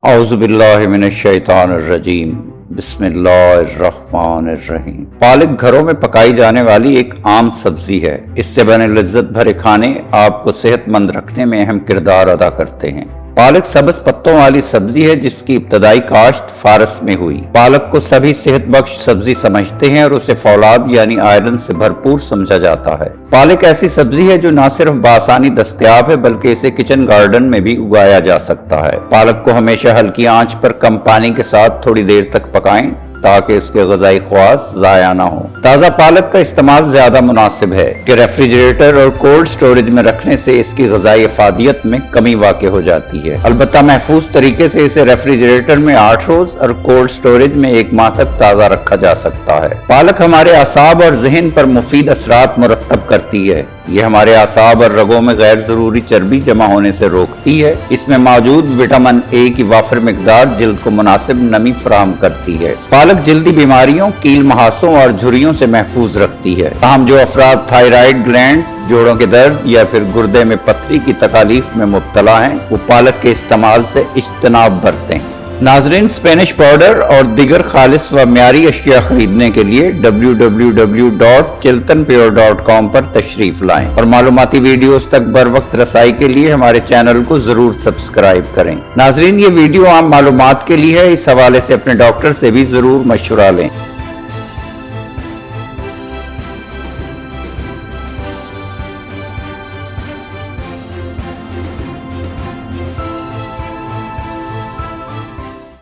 اعوذ باللہ من الشیطان الرجیم بسم اللہ الرحمن الرحیم۔ پالک گھروں میں پکائی جانے والی ایک عام سبزی ہے۔ اس سے بنے لذت بھرے کھانے آپ کو صحت مند رکھنے میں اہم کردار ادا کرتے ہیں۔ پالک سبز پتوں والی سبزی ہے جس کی ابتدائی کاشت فارس میں ہوئی۔ پالک کو سبھی صحت بخش سبزی سمجھتے ہیں اور اسے فولاد یعنی آئرن سے بھرپور سمجھا جاتا ہے۔ پالک ایسی سبزی ہے جو نہ صرف بآسانی دستیاب ہے بلکہ اسے کچن گارڈن میں بھی اگایا جا سکتا ہے۔ پالک کو ہمیشہ ہلکی آنچ پر کم پانی کے ساتھ تھوڑی دیر تک پکائیں تاکہ اس کے غذائی خواص ضائع نہ ہوں۔ تازہ پالک کا استعمال زیادہ مناسب ہے کہ ریفریجریٹر اور کولڈ سٹوریج میں رکھنے سے اس کی غذائی افادیت میں کمی واقع ہو جاتی ہے۔ البتہ محفوظ طریقے سے اسے ریفریجریٹر میں 8 روز اور کولڈ سٹوریج میں 1 ماہ تک تازہ رکھا جا سکتا ہے۔ پالک ہمارے اعصاب اور ذہن پر مفید اثرات مرتب کرتی ہے۔ یہ ہمارے اعصاب اور رگوں میں غیر ضروری چربی جمع ہونے سے روکتی ہے۔ اس میں موجود وٹامن اے کی وافر مقدار جلد کو مناسب نمی فراہم کرتی ہے۔ پالک جلدی بیماریوں، کیل مہاسوں اور جھریوں سے محفوظ رکھتی ہے۔ تاہم جو افراد تھائرائیڈ گلینڈز، جوڑوں کے درد یا پھر گردے میں پتھری کی تکالیف میں مبتلا ہیں وہ پالک کے استعمال سے اجتناب برتیں۔ ناظرین، اسپینش پاؤڈر اور دیگر خالص و معیاری اشیاء خریدنے کے لیے www.chiltanpure.com پر تشریف لائیں اور معلوماتی ویڈیوز تک بر وقت رسائی کے لیے ہمارے چینل کو ضرور سبسکرائب کریں۔ ناظرین، یہ ویڈیو عام معلومات کے لیے ہے، اس حوالے سے اپنے ڈاکٹر سے بھی ضرور مشورہ لیں۔